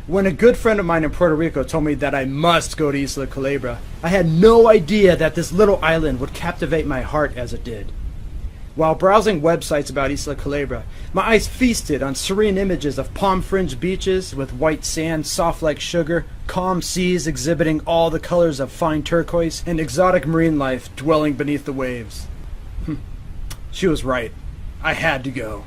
When a good friend of mine in Puerto Rico told me that I must go to Isla Culebra, I had no idea that this little island would captivate my heart as it did. While browsing websites about Isla Culebra, my eyes feasted on serene images of palm-fringed beaches with white sand soft like sugar, calm seas exhibiting all the colors of fine turquoise, and exotic marine life dwelling beneath the waves. She was right. I had to go.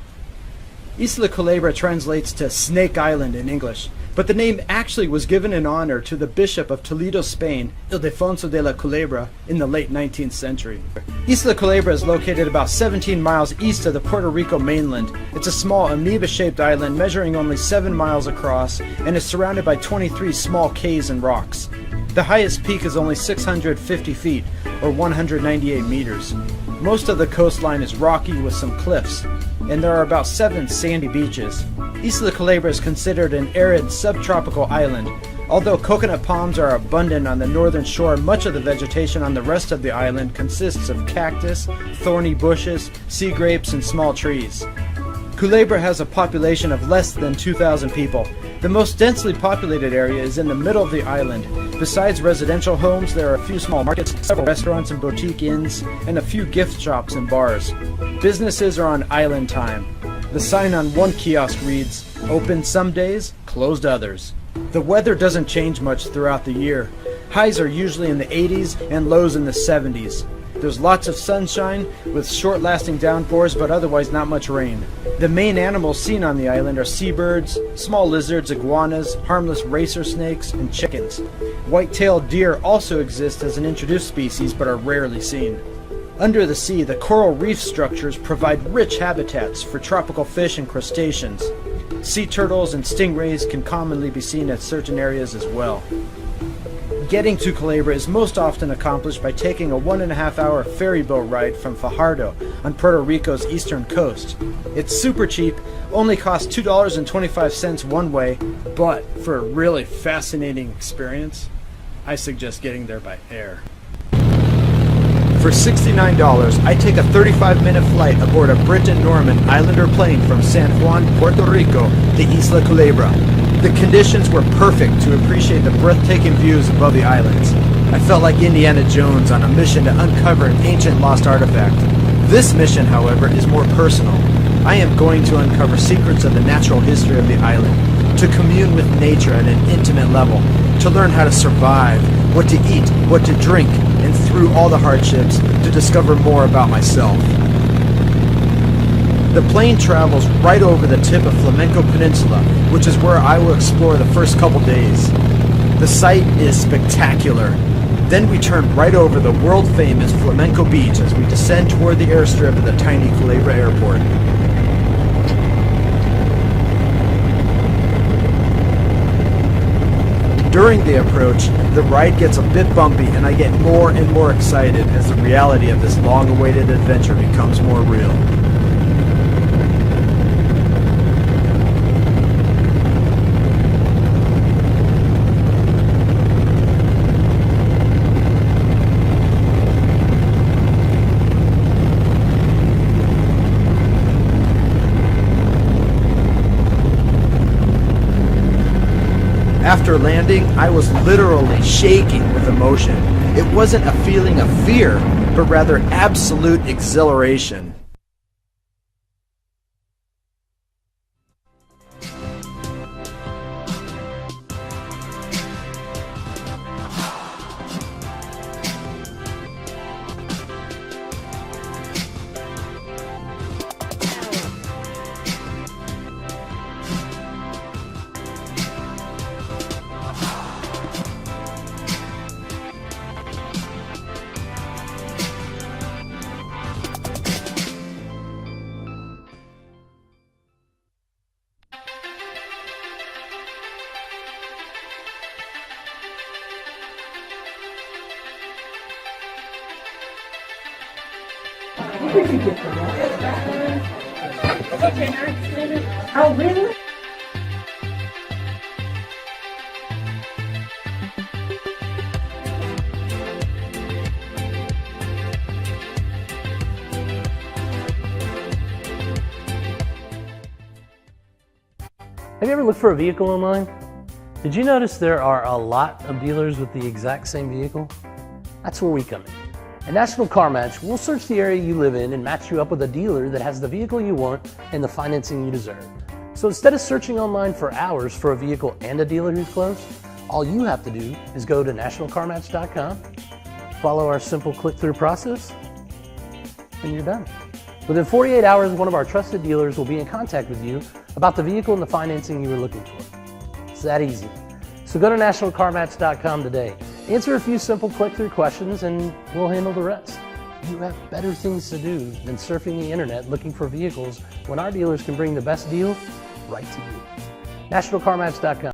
Isla Culebra translates to Snake Island in English, but the name actually was given in honor to the Bishop of Toledo, Spain, Ildefonso de la Culebra, in the late 19th century. Isla Culebra is located about 17 miles east of the Puerto Rico mainland. It's a small amoeba-shaped island measuring only 7 miles across and is surrounded by 23 small cays and rocks. The highest peak is only 650 feet, or 198 meters. Most of the coastline is rocky with some cliffs, and there are about 7 sandy beaches. Isla Culebra is considered an arid subtropical island. Although coconut palms are abundant on the northern shore, much of the vegetation on the rest of the island consists of cactus, thorny bushes, sea grapes, and small trees. Culebra has a population of less than 2,000 people. The most densely populated area is in the middle of the island. Besides residential homes, there are a few small markets, several restaurants and boutique inns, and a few gift shops and bars. Businesses are on island time. The sign on one kiosk reads, "Open some days, closed others." The weather doesn't change much throughout the year. Highs are usually in the 80s and lows in the 70s. There's lots of sunshine with short-lasting downpours, but otherwise not much rain. The main animals seen on the island are seabirds, small lizards, iguanas, harmless racer snakes, and chickens. White-tailed deer also exist as an introduced species, but are rarely seen. Under the sea, the coral reef structures provide rich habitats for tropical fish and crustaceans. Sea turtles and stingrays can commonly be seen at certain areas as well. Getting to Culebra is most often accomplished by taking a 1.5-hour ferry boat ride from Fajardo on Puerto Rico's eastern coast. It's super cheap, only costs $2.25 one way, but for a really fascinating experience, I suggest getting there by air. For $69, I take a 35-minute flight aboard a Britten-Norman Islander plane from San Juan, Puerto Rico to Isla Culebra. The conditions were perfect to appreciate the breathtaking views above the islands. I felt like Indiana Jones on a mission to uncover an ancient lost artifact. This mission, however, is more personal. I am going to uncover secrets of the natural history of the island, to commune with nature at an intimate level, to learn how to survive, what to eat, what to drink, and through all the hardships, to discover more about myself. The plane travels right over the tip of Flamenco Peninsula, which is where I will explore the first couple days. The sight is spectacular. Then we turn right over the world-famous Flamenco Beach as we descend toward the airstrip of the tiny Culebra Airport. During the approach, the ride gets a bit bumpy and I get more and more excited as the reality of this long-awaited adventure becomes more real. After landing, I was literally shaking with emotion. It wasn't a feeling of fear, but rather absolute exhilaration. Oh, really? Have you ever looked for a vehicle online? Did you notice there are a lot of dealers with the exact same vehicle? That's where we come in. At National Car Match, we'll search the area you live in and match you up with a dealer that has the vehicle you want and the financing you deserve. So instead of searching online for hours for a vehicle and a dealer who's close, all you have to do is go to nationalcarmatch.com, follow our simple click-through process, and you're done. Within 48 hours, one of our trusted dealers will be in contact with you about the vehicle and the financing you were looking for. It's that easy. So go to nationalcarmatch.com today. Answer a few simple click-through questions and we'll handle the rest. You have better things to do than surfing the internet looking for vehicles when our dealers can bring the best deal right to you. nationalcarmatch.com.